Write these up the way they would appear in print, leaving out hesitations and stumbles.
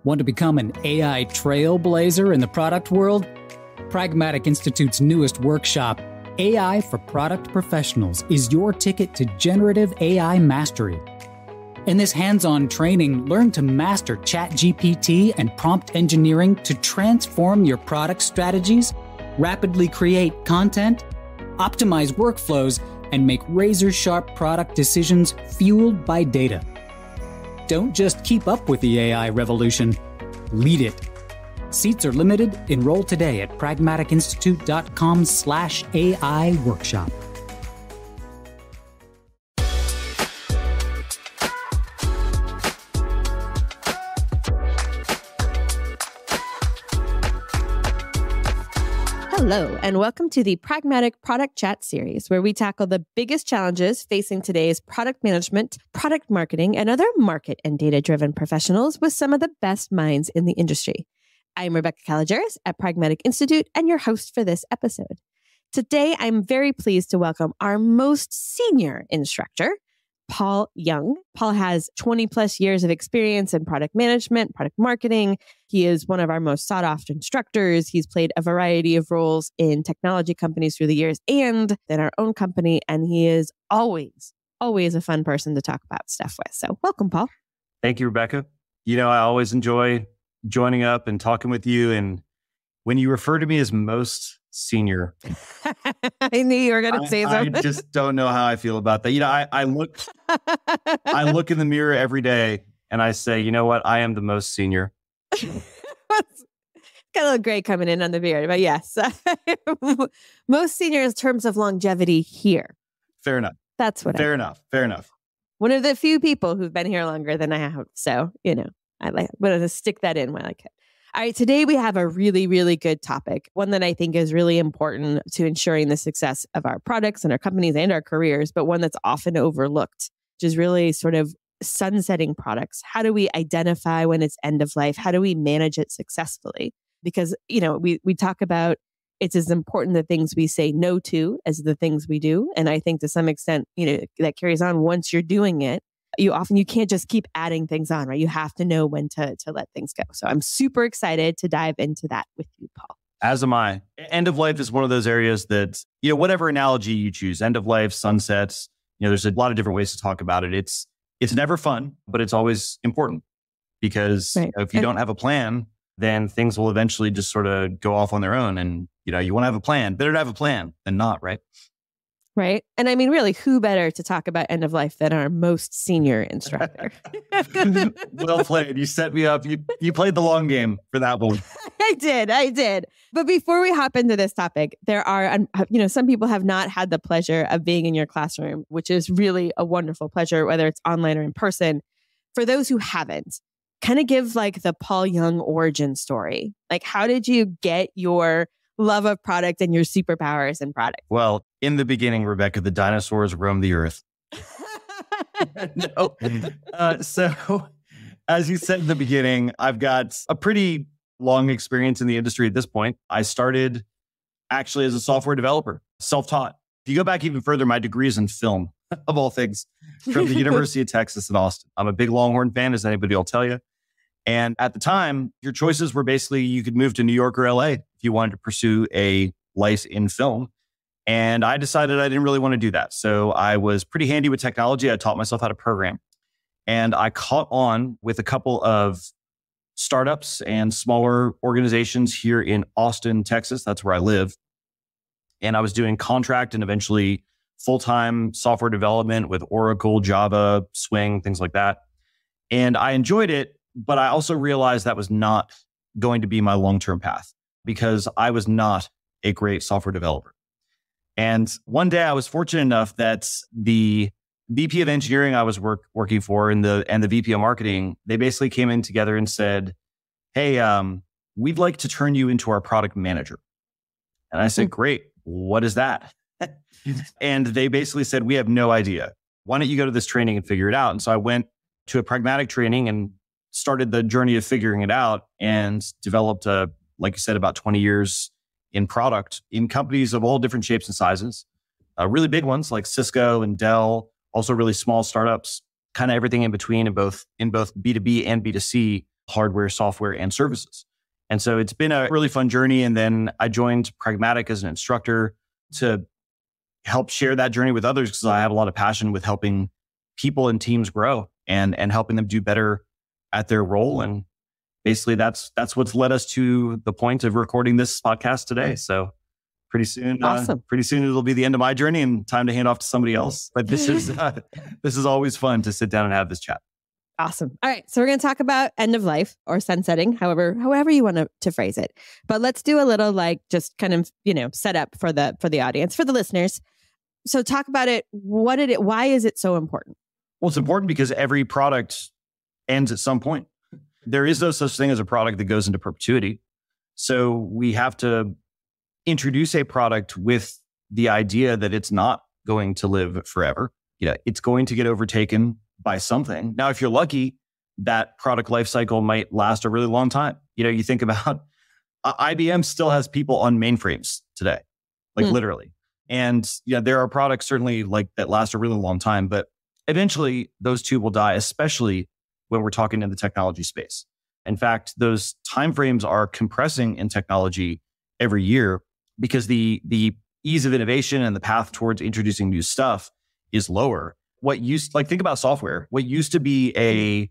Want to become an AI trailblazer in the product world? Pragmatic Institute's newest workshop, AI for Product Professionals, is your ticket to generative AI mastery. In this hands-on training, learn to master ChatGPT and prompt engineering to transform your product strategies, rapidly create content, optimize workflows, and make razor-sharp product decisions fueled by data. Don't just keep up with the AI revolution, lead it. Seats are limited. Enroll today at pragmaticinstitute.com/AI workshop. Hello, and welcome to the Pragmatic Product Chat series, where we tackle the biggest challenges facing today's product management, product marketing, and other market and data-driven professionals with some of the best minds in the industry. I'm Rebecca Kalogeris at Pragmatic Institute and your host for this episode. Today, I'm very pleased to welcome our most senior instructor, Paul Young. Paul has 20 plus years of experience in product management, product marketing. He is one of our most sought after instructors. He's played a variety of roles in technology companies through the years and in our own company. And he is always a fun person to talk about stuff with. So welcome, Paul. Thank you, Rebecca. You know, I always enjoy joining up and talking with you. And when you refer to me as most senior, I knew you were going to say something. I just don't know how I feel about that. You know, I look in the mirror every day and I say, you know what? I am the most senior. Got a little gray coming in on the beard, but yes, most senior in terms of longevity here. Fair enough. That's what. Fair enough. One of the few people who've been here longer than I have, so you know, I wanted to stick that in while I could. All right, today we have a really, really good topic, one that I think is really important to ensuring the success of our products and our companies and our careers, but one that's often overlooked, which is really sort of sunsetting products. How do we identify when it's end of life? How do we manage it successfully? Because, you know, we talk about it's as important the things we say no to as the things we do. And I think to some extent, you know, that carries on once you're doing it. You can't just keep adding things on, right? You have to know when to let things go. So I'm super excited to dive into that with you, Paul. As am I. End of life is one of those areas that, you know, whatever analogy you choose, end of life, sunsets, you know, there's a lot of different ways to talk about it. It's never fun, but it's always important because right. You know, if you don't have a plan, then things will eventually just sort of go off on their own. And, you know, you want to have a plan. Better to have a plan than not, right? Right. And I mean, really, who better to talk about end of life than our most senior instructor? Well played. You set me up. You played the long game for that one. I did. But before we hop into this topic, there are, you know, some people have not had the pleasure of being in your classroom, which is really a wonderful pleasure, whether it's online or in person. For those who haven't, kind of give like the Paul Young origin story. Like, how did you get your love of product and your superpowers in product? Well, in the beginning, Rebecca, the dinosaurs roamed the earth. No. So, as you said in the beginning, I've got a pretty long experience in the industry at this point. I started actually as a software developer, self-taught. If you go back even further, my degree is in film, of all things, from the University of Texas in Austin. I'm a big Longhorn fan, as anybody will tell you. And at the time, your choices were basically you could move to New York or LA if you wanted to pursue a life in film. And I decided I didn't really want to do that. So I was pretty handy with technology. I taught myself how to program. And I caught on with a couple of startups and smaller organizations here in Austin, Texas. That's where I live. And I was doing contract and eventually full-time software development with Oracle, Java, Swing, things like that. And I enjoyed it. But I also realized that was not going to be my long-term path because I was not a great software developer. And one day I was fortunate enough that the VP of engineering I was working for and the VP of marketing, they basically came in together and said, hey, we'd like to turn you into our product manager. And I said, great. What is that? And they basically said, we have no idea. Why don't you go to this training and figure it out? And so I went to a pragmatic training and started the journey of figuring it out and developed, like you said, about 20 years in product in companies of all different shapes and sizes. Really big ones like Cisco and Dell, also really small startups, kind of everything in between in both B2B and B2C hardware, software, and services. And so it's been a really fun journey. And then I joined Pragmatic as an instructor to help share that journey with others, because I have a lot of passion with helping people and teams grow and helping them do better at their role. And basically that's what's led us to the point of recording this podcast today. So pretty soon, awesome. Pretty soon it'll be the end of my journey and time to hand off to somebody else. But this is always fun to sit down and have this chat. Awesome. All right. So we're going to talk about end of life or sunsetting, however you want to phrase it. But let's do a little just kind of, set up for the audience, for the listeners. So talk about it. Why is it so important? Well, it's important because every product ends at some point. There is no such thing as a product that goes into perpetuity. So we have to introduce a product with the idea that it's not going to live forever. It's going to get overtaken by something. Now, if you're lucky, that product lifecycle might last a really long time. You think about IBM still has people on mainframes today, literally. And there are products certainly that last a really long time, but eventually those two will die, especially when we're talking in the technology space. In fact, those timeframes are compressing in technology every year because the ease of innovation and the path towards introducing new stuff is lower. Think about software. What used to be a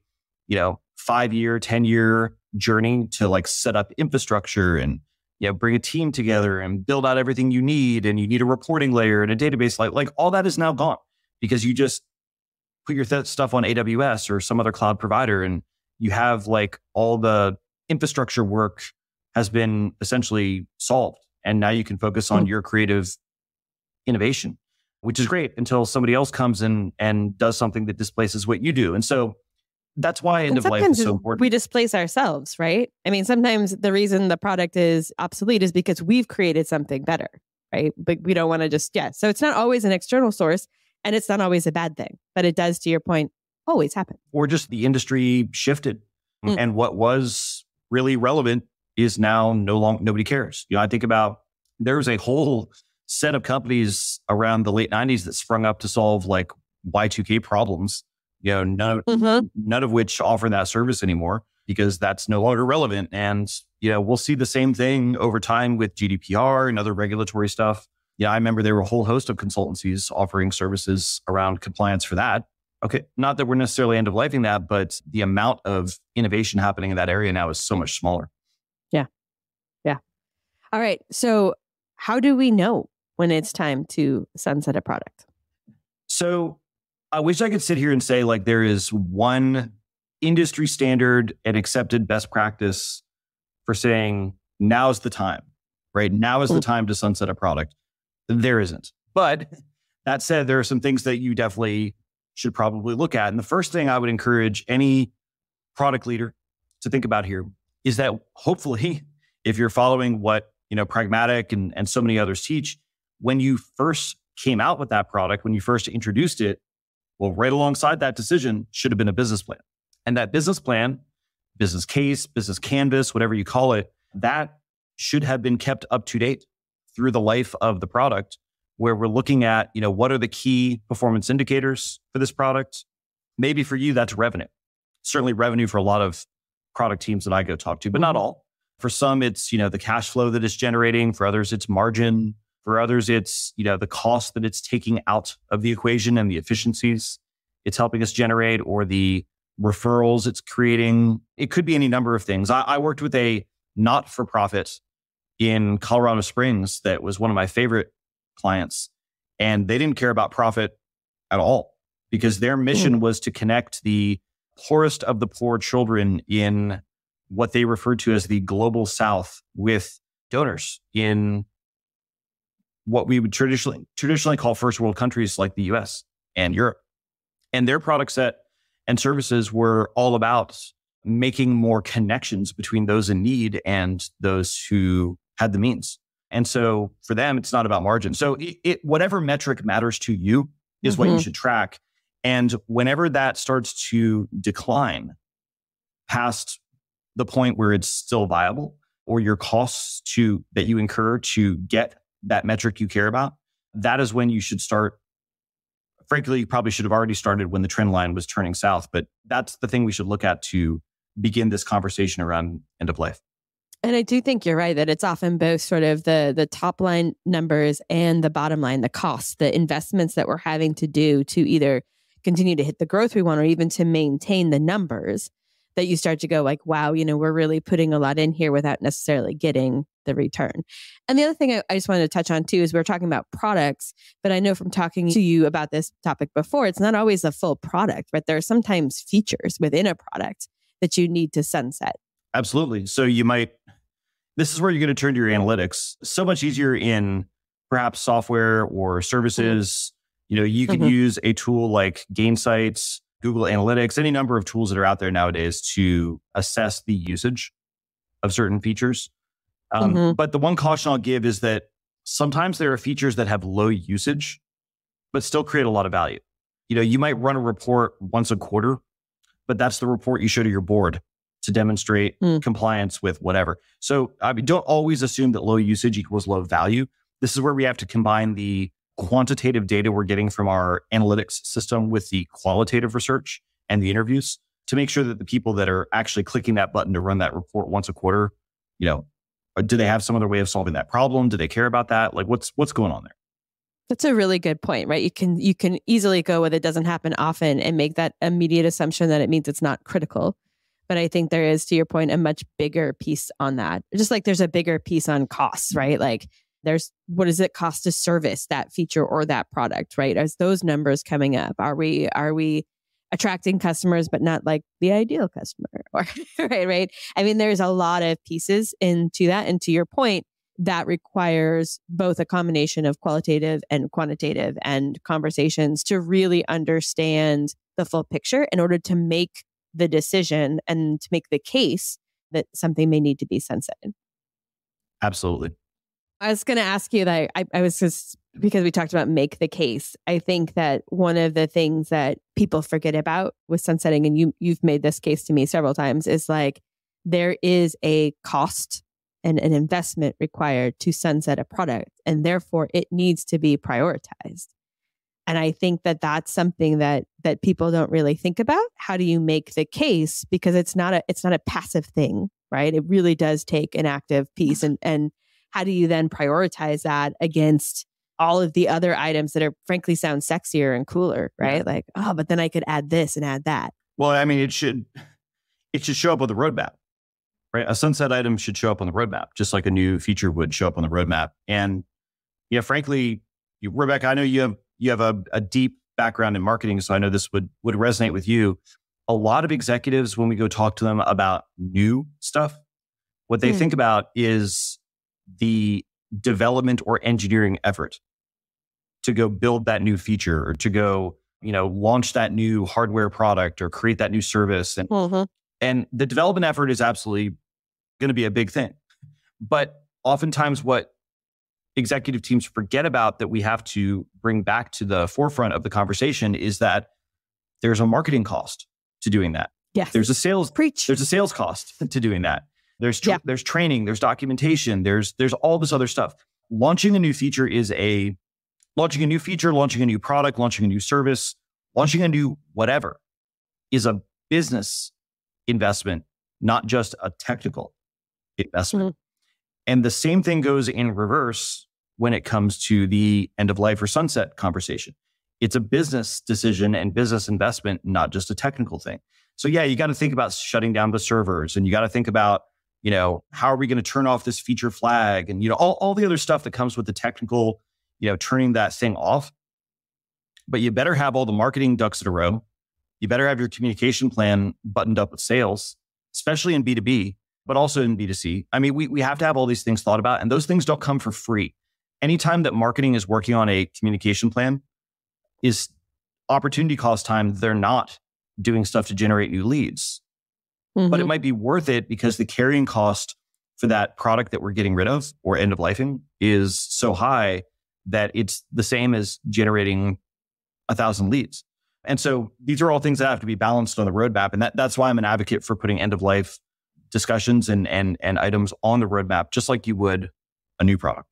5-year, 10-year journey to set up infrastructure and bring a team together and build out everything you need, and you need a reporting layer and a database, like all that is now gone because you just put your stuff on AWS or some other cloud provider, and you have all the infrastructure work has been essentially solved, and now you can focus on your creative innovation, which is great until somebody else comes in and does something that displaces what you do. And so that's why end of life is so important. We displace ourselves, right? I mean, sometimes the reason the product is obsolete is because we've created something better, right? But we don't want to so it's not always an external source, and it's not always a bad thing, but it does, to your point, always happen. Or just the industry shifted and what was really relevant is now nobody cares. I think about there was a whole set of companies around the late 90s that sprung up to solve Y2K problems, none of which offer that service anymore because that's no longer relevant. And, we'll see the same thing over time with GDPR and other regulatory stuff. I remember there were a whole host of consultancies offering services around compliance for that. Okay, not that we're necessarily end of lifing that, but the amount of innovation happening in that area now is so much smaller. Yeah. All right. So how do we know when it's time to sunset a product? So I wish I could sit here and say there is one industry standard and accepted best practice for saying now's the time, right? Now is the time to sunset a product. There isn't. But that said, there are some things that you definitely should probably look at. And the first thing I would encourage any product leader to think about here is that hopefully, if you're following what Pragmatic and so many others teach, when you first came out with that product, when you first introduced it, well, right alongside that decision should have been a business plan. And that business plan, business case, business canvas, whatever you call it, that should have been kept up to date through the life of the product, where we're looking at, what are the key performance indicators for this product? Maybe for you, that's revenue. Certainly revenue for a lot of product teams that I go talk to, but not all. For some, it's, the cash flow that it's generating. For others, it's margin. For others, it's, the cost that it's taking out of the equation and the efficiencies it's helping us generate, or the referrals it's creating. It could be any number of things. I worked with a not-for-profit in Colorado Springs that was one of my favorite clients, and they didn't care about profit at all because their mission was to connect the poorest of the poor children in what they referred to as the global South with donors in what we would traditionally call first world countries like the US and Europe. And their product set and services were all about making more connections between those in need and those who had the means. And so for them, it's not about margin. So whatever metric matters to you is what you should track. And whenever that starts to decline past the point where it's still viable, or your costs that you incur to get that metric you care about, that is when you should start. Frankly, you probably should have already started when the trend line was turning south, but that's the thing we should look at to begin this conversation around end of life. And I do think you're right that it's often both sort of the top line numbers and the bottom line, the costs, the investments that we're having to do to either continue to hit the growth we want or even to maintain the numbers, that you start to go like, wow, we're really putting a lot in here without necessarily getting the return. And the other thing I just wanted to touch on too is we're talking about products, but I know from talking to you about this topic before, it's not always a full product, but there are sometimes features within a product that you need to sunset. Absolutely. So this is where you're going to turn to your analytics. So much easier in perhaps software or services. You can use a tool like Gainsights, Google Analytics, any number of tools that are out there nowadays to assess the usage of certain features. But the one caution I'll give is that sometimes there are features that have low usage, but still create a lot of value. You might run a report once a quarter, but that's the report you show to your board to demonstrate compliance with whatever. So don't always assume that low usage equals low value. This is where we have to combine the quantitative data we're getting from our analytics system with the qualitative research and the interviews to make sure that the people that are actually clicking that button to run that report once a quarter, do they have some other way of solving that problem? Do they care about that? Like what's going on there? That's a really good point, right? You can easily go with it doesn't happen often and make that immediate assumption that it means it's not critical. But I think there is, to your point, a much bigger piece on that. Just like there's a bigger piece on costs, right? Like there's what does it cost to service that feature or that product, right? As those numbers coming up, are we attracting customers, but not like the ideal customer, or right? I mean, there's a lot of pieces into that, and to your point, that requires both a combination of qualitative and quantitative and conversations to really understand the full picture in order to make the decision and to make the case that something may need to be sunsetted. Absolutely. I was going to ask you that I was just, because we talked about make the case. I think that one of the things that people forget about with sunsetting, and you've made this case to me several times, is like there is a cost and an investment required to sunset a product, and therefore it needs to be prioritized. And I think that that's something that people don't really think about. How do you make the case? Because it's not a passive thing, right? It really does take an active piece. And how do you then prioritize that against all of the other items that are frankly sound sexier and cooler, right? Like, oh, but then I could add this and add that. Well, I mean, it should show up on the roadmap, right? A sunset item should show up on the roadmap, just like a new feature would show up on the roadmap. And frankly, Rebecca, I know you have a deep background in marketing, so I know this would resonate with you. A lot of executives, when we go talk to them about new stuff, what they think about is the development or engineering effort to go build that new feature or to go, launch that new hardware product or create that new service. And the development effort is absolutely going to be a big thing. But oftentimes what executive teams forget about that we have to bring back to the forefront of the conversation is that there's a marketing cost to doing that. Yes. There's a sales cost to doing that. There's training, there's documentation, there's all this other stuff. Launching a new feature, launching a new product, launching a new service, launching a new whatever is a business investment, not just a technical investment. And the same thing goes in reverse when it comes to the end of life or sunset conversation. It's a business decision and business investment, not just a technical thing. So you got to think about shutting down the servers, and you got to think about, how are we going to turn off this feature flag, and, all the other stuff that comes with the technical, turning that thing off. But you better have all the marketing ducks in a row. You better have your communication plan buttoned up with sales, especially in B2B, but also in B2C. I mean, we have to have all these things thought about, and those things don't come for free. Anytime that marketing is working on a communication plan is opportunity cost time. They're not doing stuff to generate new leads. But it might be worth it because the carrying cost for that product that we're getting rid of or end of lifing is so high that it's the same as generating 1,000 leads. And so these are all things that have to be balanced on the roadmap. And that's why I'm an advocate for putting end of life discussions and items on the roadmap, just like you would a new product.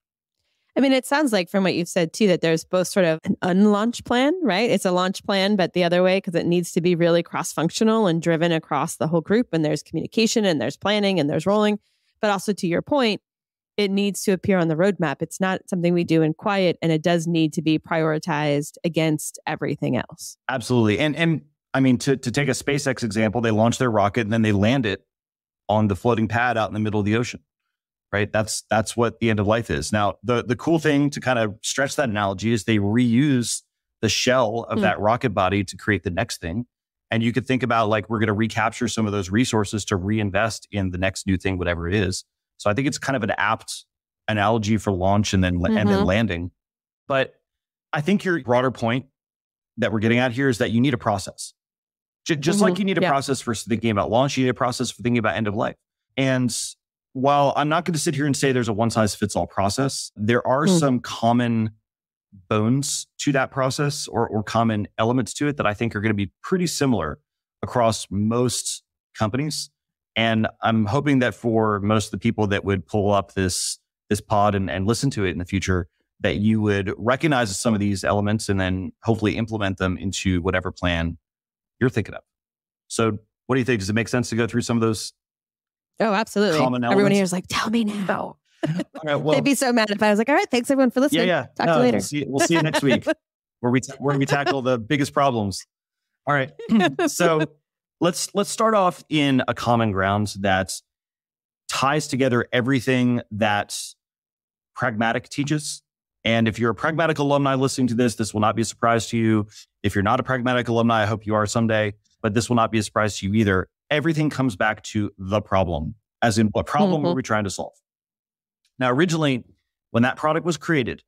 I mean, it sounds like from what you've said too, that there's both sort of an unlaunch plan, right? It's a launch plan, but the other way, because it needs to be really cross-functional and driven across the whole group. And there's communication and there's planning and there's rolling. But also to your point, it needs to appear on the roadmap. It's not something we do in quiet, and it does need to be prioritized against everything else. Absolutely. And I mean, to take a SpaceX example, they launch their rocket and then they land it on the floating pad out in the middle of the ocean. Right? That's what the end of life is. Now, the cool thing to kind of stretch that analogy is they reuse the shell of that rocket body to create the next thing. And you could think about like, we're going to recapture some of those resources to reinvest in the next new thing, whatever it is. So I think it's kind of an apt analogy for launch and then landing. But I think your broader point that we're getting at here is that you need a process. Just like you need a process for thinking about launch, you need a process for thinking about end of life. And while I'm not going to sit here and say there's a one-size-fits-all process, there are some common bones to that process or common elements to it that I think are going to be pretty similar across most companies. And I'm hoping that for most of the people that would pull up this pod and listen to it in the future, that you would recognize some of these elements and then hopefully implement them into whatever plan you're thinking of. So what do you think? Does it make sense to go through some of those? Oh, absolutely. Everyone here is like, tell me now. All right, well, they'd be so mad if I was like, all right, thanks everyone for listening. Yeah. Talk to you later. We'll see you next week where we tackle the biggest problems. All right. So let's start off in a common ground that ties together everything that Pragmatic teaches. And if you're a Pragmatic alumni listening to this will not be a surprise to you. If you're not a Pragmatic alumni, I hope you are someday, but this will not be a surprise to you either. Everything comes back to the problem, as in what problem were we trying to solve? Now, originally, when that product was created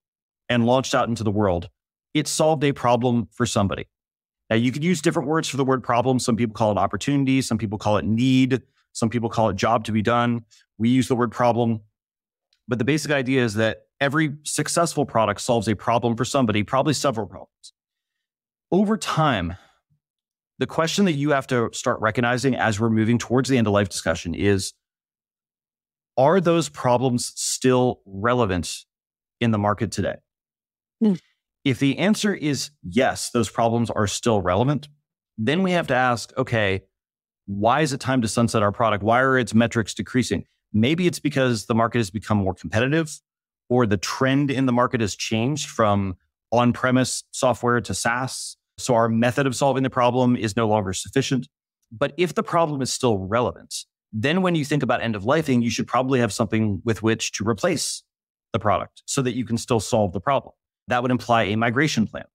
and launched out into the world, it solved a problem for somebody. Now, you could use different words for the word problem. Some people call it opportunity. Some people call it need. Some people call it job to be done. We use the word problem. But the basic idea is that every successful product solves a problem for somebody, probably several problems. Over time, the question that you have to start recognizing as we're moving towards the end of life discussion is, are those problems still relevant in the market today? If the answer is yes, those problems are still relevant, then we have to ask, okay, why is it time to sunset our product? Why are its metrics decreasing? Maybe it's because the market has become more competitive, or the trend in the market has changed from on-premise software to SaaS. So our method of solving the problem is no longer sufficient. But if the problem is still relevant, then when you think about end of lifing, you should probably have something with which to replace the product so that you can still solve the problem. That would imply a migration plan.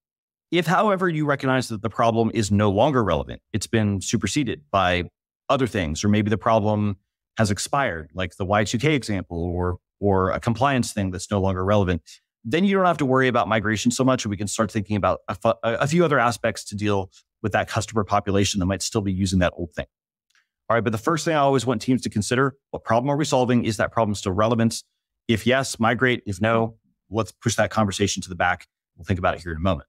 If, however, you recognize that the problem is no longer relevant, it's been superseded by other things, or maybe the problem has expired, like the Y2K example, or a compliance thing that's no longer relevant, then you don't have to worry about migration so much, and we can start thinking about a few other aspects to deal with that customer population that might still be using that old thing. All right, but the first thing I always want teams to consider, what problem are we solving? Is that problem still relevant? If yes, migrate. If no, let's push that conversation to the back. We'll think about it here in a moment.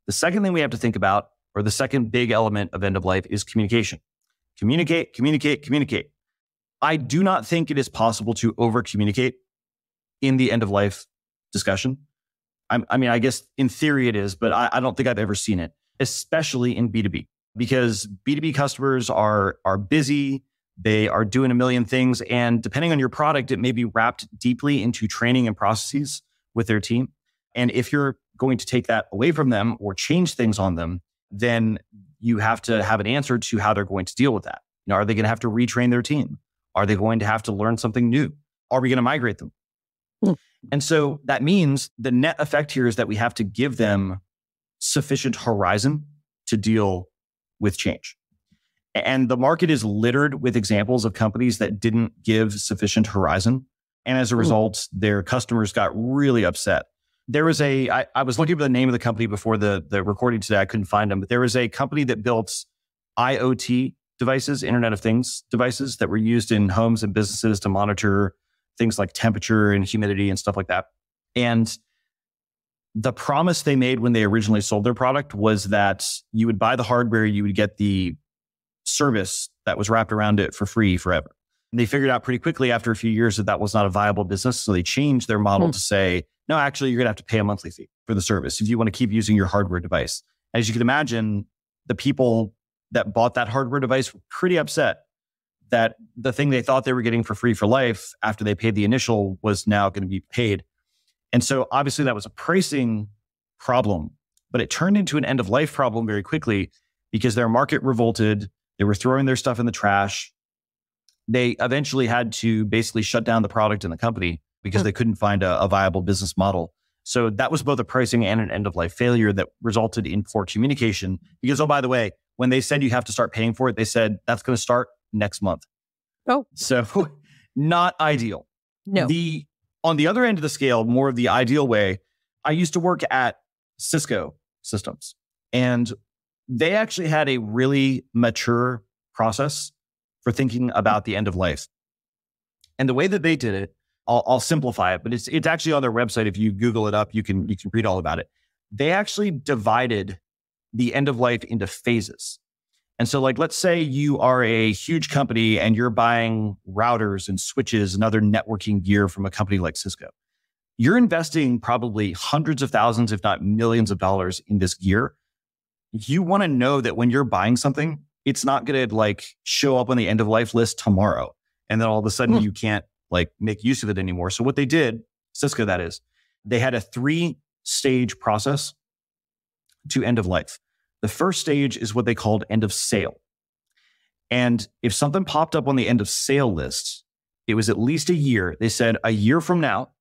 The second thing we have to think about, or the second big element of end of life, is communication. Communicate, communicate, communicate. I do not think it is possible to over-communicate in the end of life discussion. I mean, I guess in theory it is, but I don't think I've ever seen it, especially in B2B, because B2B customers are busy. They are doing a million things. And depending on your product, it may be wrapped deeply into training and processes with their team. And if you're going to take that away from them or change things on them, then you have to have an answer to how they're going to deal with that. You know, are they going to have to retrain their team? Are they going to have to learn something new? Are we going to migrate them? And so that means the net effect here is that we have to give them sufficient horizon to deal with change. And the market is littered with examples of companies that didn't give sufficient horizon. And as a result, their customers got really upset. There was I was looking for the name of the company before the recording today. I couldn't find them, but there was a company that built IoT devices, Internet of Things devices that were used in homes and businesses to monitor things like temperature and humidity and stuff like that. And the promise they made when they originally sold their product was that you would buy the hardware, you would get the service that was wrapped around it for free forever. And they figured out pretty quickly after a few years that that was not a viable business. So they changed their model to say, no, actually, you're going to have to pay a monthly fee for the service if you want to keep using your hardware device. As you can imagine, the people that bought that hardware device were pretty upset that the thing they thought they were getting for free for life after they paid the initial was now going to be paid. And so obviously that was a pricing problem, but it turned into an end of life problem very quickly because their market revolted. They were throwing their stuff in the trash. They eventually had to basically shut down the product and the company because they couldn't find a viable business model. So that was both a pricing and an end of life failure that resulted in poor communication. Because, oh, by the way, when they said you have to start paying for it, they said that's going to start next month. Oh, so not ideal. No. On the other end of the scale, more of the ideal way, I used to work at Cisco Systems, and they actually had a really mature process for thinking about the end of life. And the way that they did it, I'll simplify it, but it's actually on their website. If you Google it up, you can read all about it. They actually divided the end of life into phases. And so like, let's say you are a huge company and you're buying routers and switches and other networking gear from a company like Cisco. You're investing probably hundreds of thousands, if not millions of dollars in this gear. You want to know that when you're buying something, it's not going to like show up on the end of life list tomorrow. And then all of a sudden you can't like make use of it anymore. So what they did, Cisco that is, they had a 3-stage process to end of life. The first stage is what they called end of sale. And if something popped up on the end of sale list, it was at least a year. They said a year from now,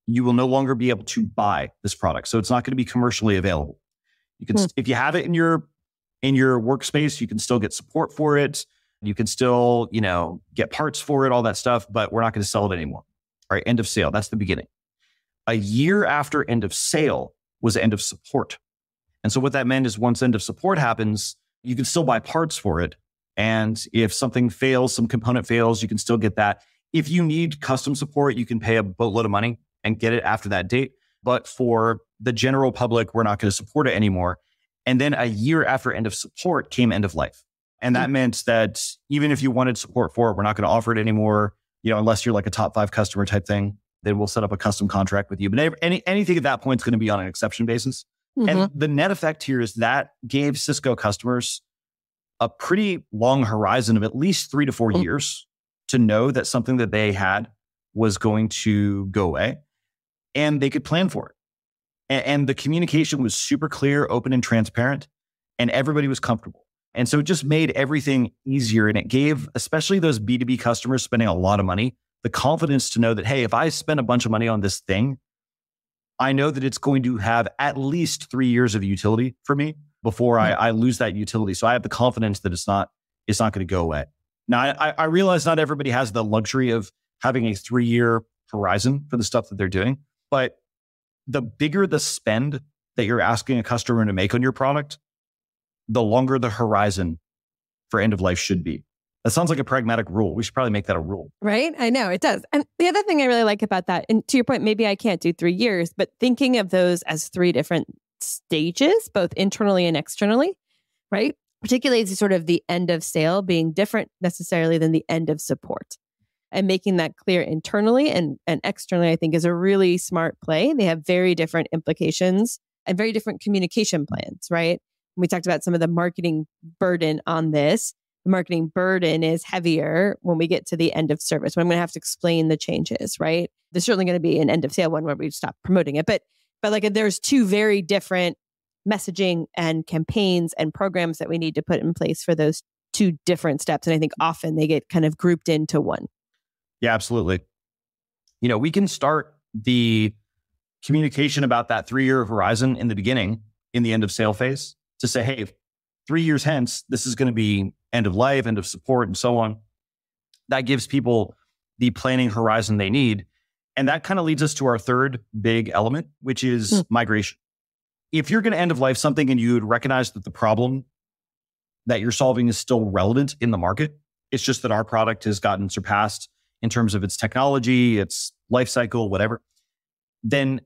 you will no longer be able to buy this product. So it's not going to be commercially available. You can, if you have it in your workspace, you can still get support for it. You can still, get parts for it, all that stuff, but we're not going to sell it anymore. All right, end of sale. That's the beginning. A year after end of sale was end of support. And so what that meant is once end of support happens, you can still buy parts for it. And if something fails, some component fails, you can still get that. If you need custom support, you can pay a boatload of money and get it after that date. But for the general public, we're not going to support it anymore. And then a year after end of support came end of life. And that meant that even if you wanted support for it, we're not going to offer it anymore, unless you're like a top 5 customer type thing, then we'll set up a custom contract with you. But anything at that point is going to be on an exception basis. And the net effect here is that gave Cisco customers a pretty long horizon of at least 3 to 4 years to know that something that they had was going to go away and they could plan for it. And the communication was super clear, open and transparent, and everybody was comfortable. And so it just made everything easier. And it gave, especially those B2B customers spending a lot of money, the confidence to know that, hey, if I spend a bunch of money on this thing, I know that it's going to have at least 3 years of utility for me before I lose that utility. So I have the confidence that it's not going to go away. Now, I realize not everybody has the luxury of having a 3-year horizon for the stuff that they're doing, but the bigger the spend that you're asking a customer to make on your product, the longer the horizon for end of life should be. That sounds like a pragmatic rule. We should probably make that a rule. Right? I know it does. And the other thing I really like about that, and to your point, maybe I can't do 3 years, but thinking of those as 3 different stages, both internally and externally, right? Particularly sort of the end of sale being different necessarily than the end of support. And making that clear internally and externally, I think is a really smart play. They have very different implications and very different communication plans, right? We talked about some of the marketing burden on this. The marketing burden is heavier when we get to the end of service, when I'm going to have to explain the changes, right? There's certainly going to be an end of sale one where we stop promoting it. But like there's 2 very different messaging and campaigns and programs that we need to put in place for those 2 different steps. And I think often they get kind of grouped into one. Yeah, absolutely. We can start the communication about that 3-year horizon in the beginning, in the end of sale phase, to say, hey, 3 years hence, this is going to be end of life, end of support, and so on. That gives people the planning horizon they need. And that kind of leads us to our third big element, which is migration. If you're going to end of life something and you'd recognize that the problem that you're solving is still relevant in the market, it's just that our product has gotten surpassed in terms of its technology, its life cycle, whatever, then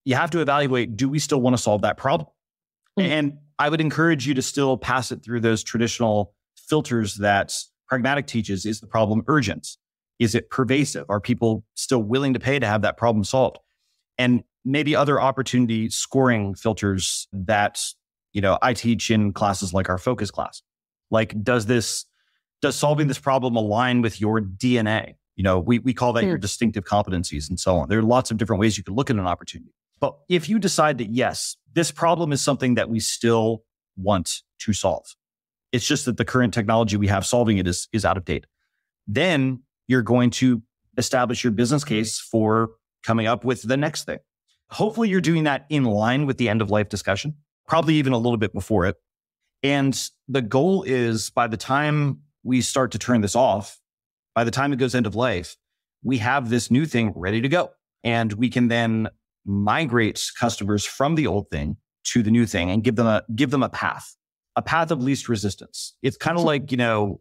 you have to evaluate, do we still want to solve that problem? And I would encourage you to still pass it through those traditional filters that Pragmatic teaches, is the problem urgent? Is it pervasive? Are people still willing to pay to have that problem solved? And maybe other opportunity scoring filters that, I teach in classes like our focus class. Like, does solving this problem align with your DNA? We call that your distinctive competencies and so on. There are lots of different ways you could look at an opportunity. But if you decide that, yes, this problem is something that we still want to solve, it's just that the current technology we have solving it is out of date, then you're going to establish your business case for coming up with the next thing. Hopefully you're doing that in line with the end of life discussion, probably even a little bit before it. And the goal is, by the time we start to turn this off, by the time it goes end of life, we have this new thing ready to go. And we can then migrate customers from the old thing to the new thing and give them a path of least resistance. It's kind of like,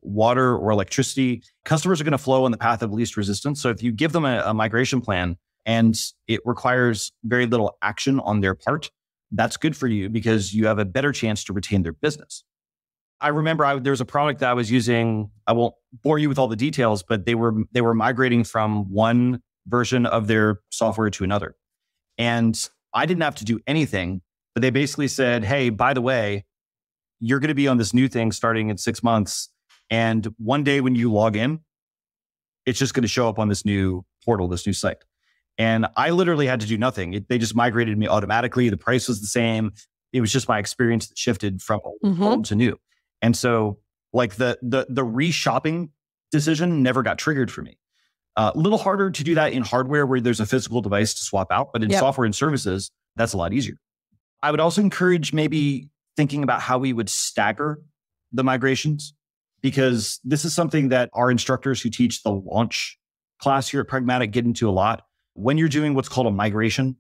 water or electricity. Customers are going to flow on the path of least resistance. So if you give them a migration plan and it requires very little action on their part, that's good for you because you have a better chance to retain their business. I remember there was a product that I was using. I won't bore you with all the details, but they were migrating from one version of their software to another. And I didn't have to do anything, but they basically said, hey, by the way, you're going to be on this new thing starting in 6 months. And one day when you log in, it's just going to show up on this new portal, this new site. And I literally had to do nothing. They just migrated me automatically. The price was the same. It was just my experience that shifted from old to new. And so like the reshopping decision never got triggered for me. A little harder to do that in hardware where there's a physical device to swap out, but in software and services, that's a lot easier. I would also encourage maybe thinking about how we would stagger the migrations, because this is something that our instructors who teach the launch class here at Pragmatic get into a lot. When you're doing what's called a migration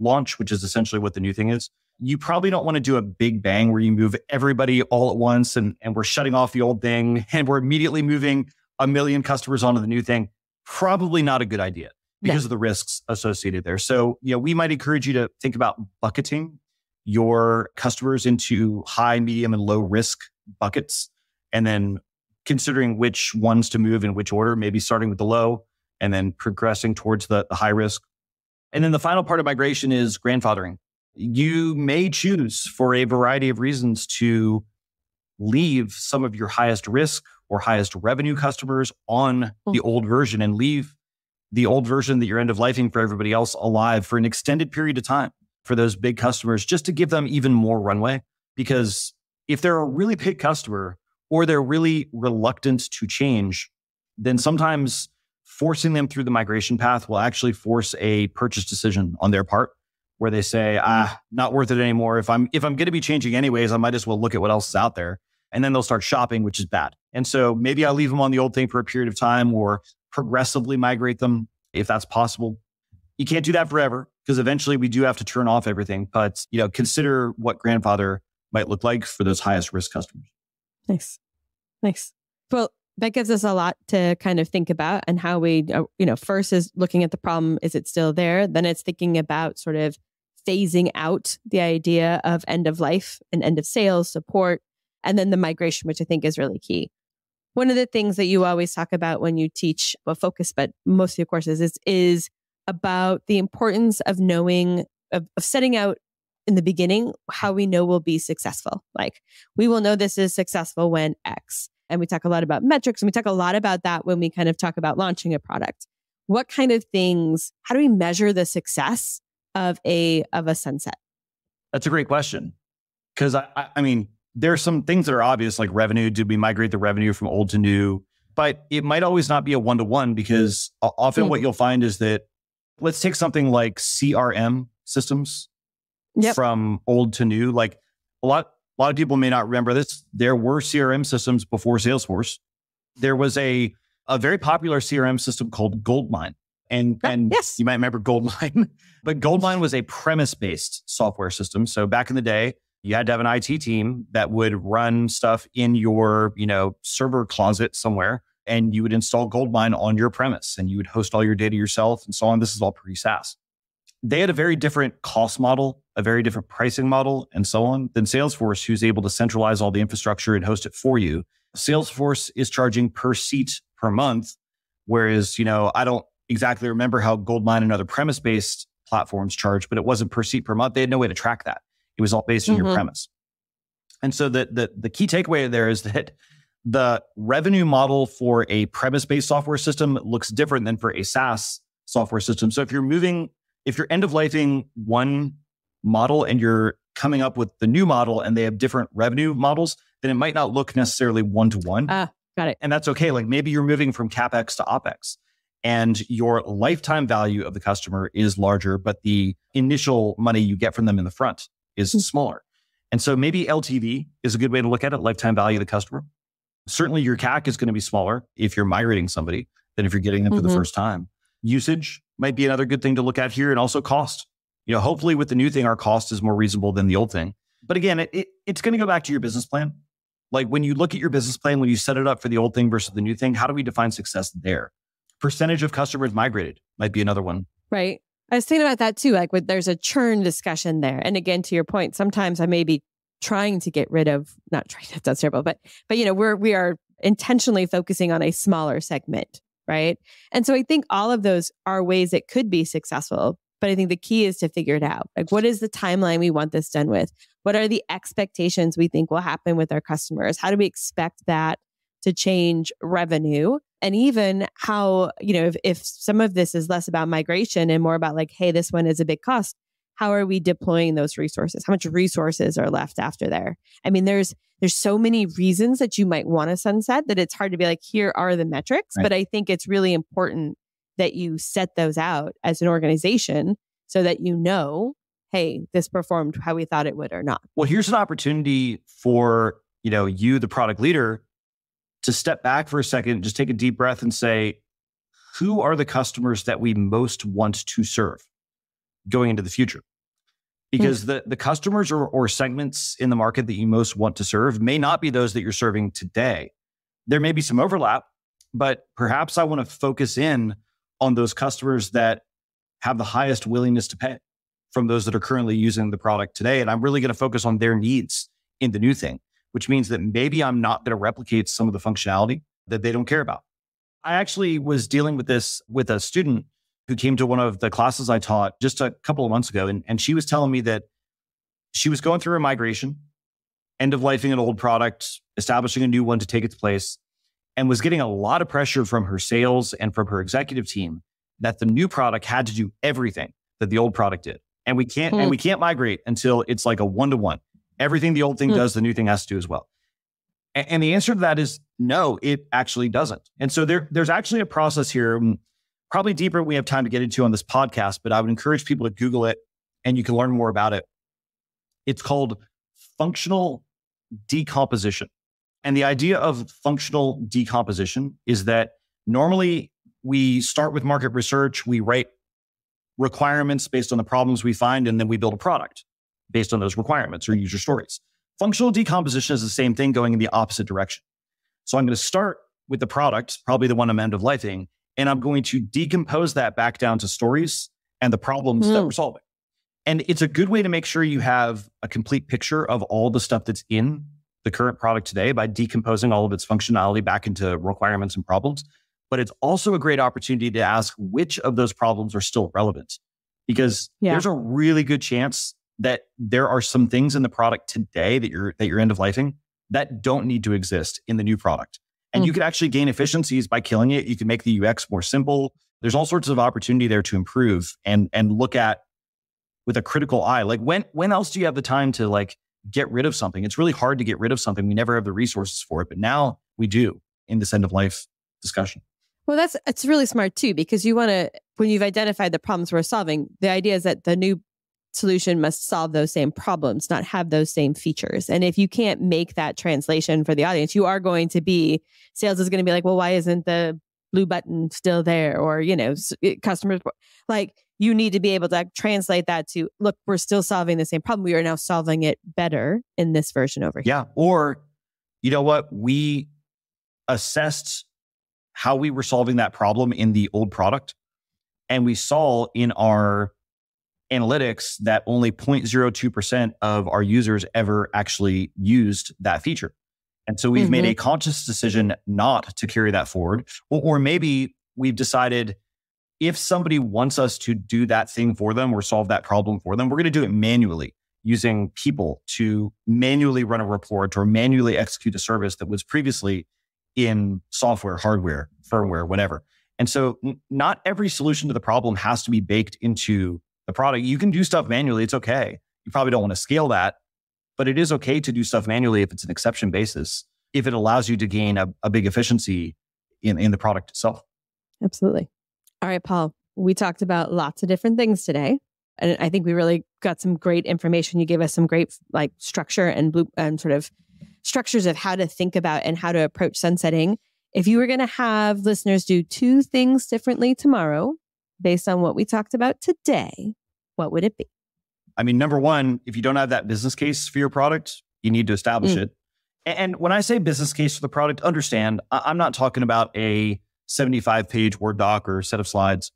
launch, which is essentially what the new thing is, you probably don't want to do a big bang where you move everybody all at once and we're shutting off the old thing and we're immediately moving 1 million customers onto the new thing. Probably not a good idea because of the risks associated there. So, we might encourage you to think about bucketing your customers into high, medium, and low risk buckets, and then considering which ones to move in which order, maybe starting with the low and then progressing towards the high risk. And then the final part of migration is grandfathering. You may choose for a variety of reasons to leave some of your highest risk or highest revenue customers on the old version and leave the old version that you're end of lifing for everybody else alive for an extended period of time for those big customers, just to give them even more runway. Because if they're a really big customer or they're really reluctant to change, then sometimes forcing them through the migration path will actually force a purchase decision on their part where they say, not worth it anymore. If I'm going to be changing anyways, I might as well look at what else is out there. And then they'll start shopping, which is bad. And so maybe I'll leave them on the old thing for a period of time or progressively migrate them if that's possible. You can't do that forever because eventually we do have to turn off everything. But, consider what grandfather might look like for those highest risk customers. Nice. Well, that gives us a lot to kind of think about, and how we, first is looking at the problem. Is it still there? Then it's thinking about sort of phasing out the idea of end of life and end of sales support, and then the migration, which I think is really key. One of the things that you always talk about when you teach, focus, but most of your courses is about the importance of knowing, of setting out in the beginning how we know we'll be successful. Like, we will know this is successful when X. And we talk a lot about metrics, and we talk a lot about that when we kind of talk about launching a product. What kind of things, how do we measure the success of a sunset? That's a great question. Because I mean, there are some things that are obvious, like revenue. Did we migrate the revenue from old to new? But it might always not be a one-to-one, because often what you'll find is that, let's take something like CRM systems from old to new. Like a lot of people may not remember this. There were CRM systems before Salesforce. There was a very popular CRM system called Goldmine. And you might remember Goldmine, but Goldmine was a premise-based software system. So back in the day, you had to have an IT team that would run stuff in your, server closet somewhere, and you would install Goldmine on your premise, and you would host all your data yourself and so on. This is all pre-SaaS. They had a very different cost model, a very different pricing model, and so on than Salesforce, who's able to centralize all the infrastructure and host it for you. Salesforce is charging per seat per month, whereas, I don't exactly remember how Goldmine and other premise-based platforms charge, but it wasn't per seat per month. They had no way to track that. It was all based on your premise. And so the key takeaway there is that the revenue model for a premise-based software system looks different than for a SaaS software system. So if you're end-of-lifing one model and you're coming up with the new model and they have different revenue models, then it might not look necessarily one-to-one. Got it. And that's okay. Like maybe you're moving from CapEx to OpEx and your lifetime value of the customer is larger, but the initial money you get from them in the front is smaller. And so maybe LTV is a good way to look at it, lifetime value of the customer. Certainly your CAC is going to be smaller if you're migrating somebody than if you're getting them for the first time. Usage might be another good thing to look at here, and also cost. Hopefully with the new thing, our cost is more reasonable than the old thing. But again, it's going to go back to your business plan. Like when you look at your business plan, when you set it up for the old thing versus the new thing, how do we define success there? Percentage of customers migrated might be another one. Right. I was thinking about that too. Like there's a churn discussion there. And again, to your point, sometimes I may be trying to get rid of, not trying, that's terrible, but we are intentionally focusing on a smaller segment, right? And so I think all of those are ways it could be successful. But I think the key is to figure it out. Like, what is the timeline we want this done with? What are the expectations we think will happen with our customers? How do we expect that to change revenue? And even how, if some of this is less about migration and more about like, hey, this one is a big cost, how are we deploying those resources? How much resources are left after there? I mean, there's so many reasons that you might want to sunset that it's hard to be like, here are the metrics. Right. But I think it's really important that you set those out as an organization so that hey, this performed how we thought it would or not. Well, here's an opportunity for, you, the product leader, to step back for a second, just take a deep breath and say, who are the customers that we most want to serve going into the future? Because the customers or segments in the market that you most want to serve may not be those that you're serving today. There may be some overlap, but perhaps I want to focus in on those customers that have the highest willingness to pay from those that are currently using the product today. And I'm really going to focus on their needs in the new thing, which means that maybe I'm not going to replicate some of the functionality that they don't care about. I actually was dealing with this with a student who came to one of the classes I taught just a couple of months ago. And she was telling me that she was going through a migration, end-of-lifing an old product, establishing a new one to take its place, and was getting a lot of pressure from her sales and from her executive team that the new product had to do everything that the old product did. And we can't migrate until it's like a one-to-one. Everything the old thing does, the new thing has to do as well. And the answer to that is no, it actually doesn't. And so there's actually a process here, probably deeper than we have time to get into on this podcast, but I would encourage people to Google it and you can learn more about it. It's called functional decomposition. And the idea of functional decomposition is that normally we start with market research, we write requirements based on the problems we find, and then we build a product based on those requirements or user stories. Functional decomposition is the same thing going in the opposite direction. So I'm going to start with the product, probably the one I'm end-of-lifing, and I'm going to decompose that back down to stories and the problems that we're solving. And it's a good way to make sure you have a complete picture of all the stuff that's in the current product today by decomposing all of its functionality back into requirements and problems. But it's also a great opportunity to ask which of those problems are still relevant, because there's a really good chance that there are some things in the product today that you're end-of-lifing that don't need to exist in the new product. And you could actually gain efficiencies by killing it. You can make the UX more simple. There's all sorts of opportunity there to improve and look at with a critical eye. Like when else do you have the time to like get rid of something? It's really hard to get rid of something. We never have the resources for it, but now we do in this end-of-life discussion. Well, it's really smart too, because you want to, when you've identified the problems we're solving, the idea is that the new solution must solve those same problems, not have those same features. And if you can't make that translation for the audience, you are going to be, sales is going to be like, well, why isn't the blue button still there? Or, customers, like you need to be able to translate that to, look, we're still solving the same problem. We are now solving it better in this version over here. Yeah. Or, you know what? We assessed how we were solving that problem in the old product. And we saw in our analytics that only 0.02% of our users ever actually used that feature. And so we've made a conscious decision not to carry that forward. Or maybe we've decided if somebody wants us to do that thing for them or solve that problem for them, we're going to do it manually using people to manually run a report or manually execute a service that was previously in software, hardware, firmware, whatever. And so not every solution to the problem has to be baked into the product. You can do stuff manually. It's okay. You probably don't want to scale that, but it is okay to do stuff manually if it's an exception basis, if it allows you to gain a big efficiency in the product itself. Absolutely. All right, Paul, we talked about lots of different things today. And I think we really got some great information. You gave us some great structure and sort of structures of how to think about and how to approach sunsetting. If you were going to have listeners do 2 things differently tomorrow, based on what we talked about today, what would it be? I mean, number one, if you don't have that business case for your product, you need to establish it. And when I say business case for the product, understand, I'm not talking about a 75-page Word doc or set of slides.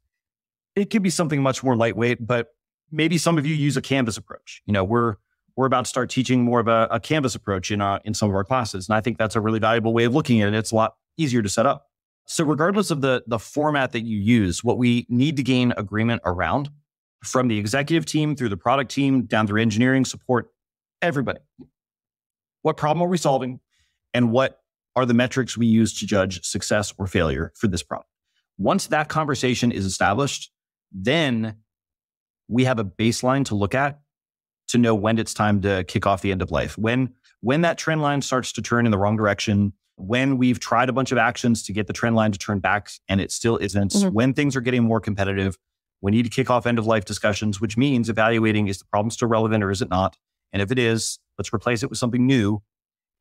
It could be something much more lightweight, but maybe some of you use a Canvas approach. We're about to start teaching more of a Canvas approach in some of our classes. And I think that's a really valuable way of looking at it. It's a lot easier to set up. So regardless of the format that you use, what we need to gain agreement around, from the executive team through the product team, down through engineering, support, everybody. What problem are we solving? And what are the metrics we use to judge success or failure for this product? Once that conversation is established, then we have a baseline to look at to know when it's time to kick off the end of life. When that trend line starts to turn in the wrong direction, when we've tried a bunch of actions to get the trend line to turn back and it still isn't, when things are getting more competitive, we need to kick off end of life discussions, which means evaluating, is the problem still relevant or is it not? And if it is, let's replace it with something new.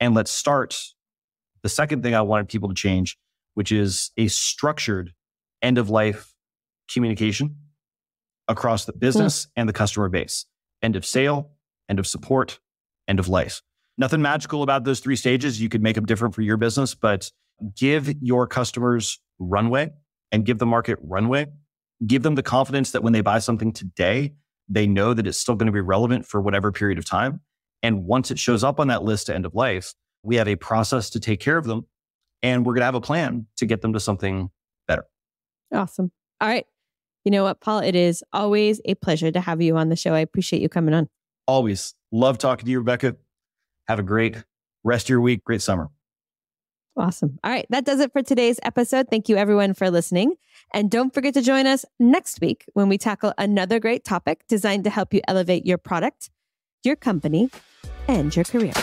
And let's start the second thing I wanted people to change, which is a structured end of life communication across the business and the customer base. End of sale, end of support, end of life. Nothing magical about those 3 stages. You could make them different for your business, but give your customers runway and give the market runway. Give them the confidence that when they buy something today, they know that it's still going to be relevant for whatever period of time. And once it shows up on that list to end of life, we have a process to take care of them. And we're going to have a plan to get them to something better. Awesome. All right. You know what, Paul? It is always a pleasure to have you on the show. I appreciate you coming on. Always. Love talking to you, Rebecca. Have a great rest of your week. Great summer. Awesome. All right. That does it for today's episode. Thank you, everyone, for listening. And don't forget to join us next week when we tackle another great topic designed to help you elevate your product, your company, and your career.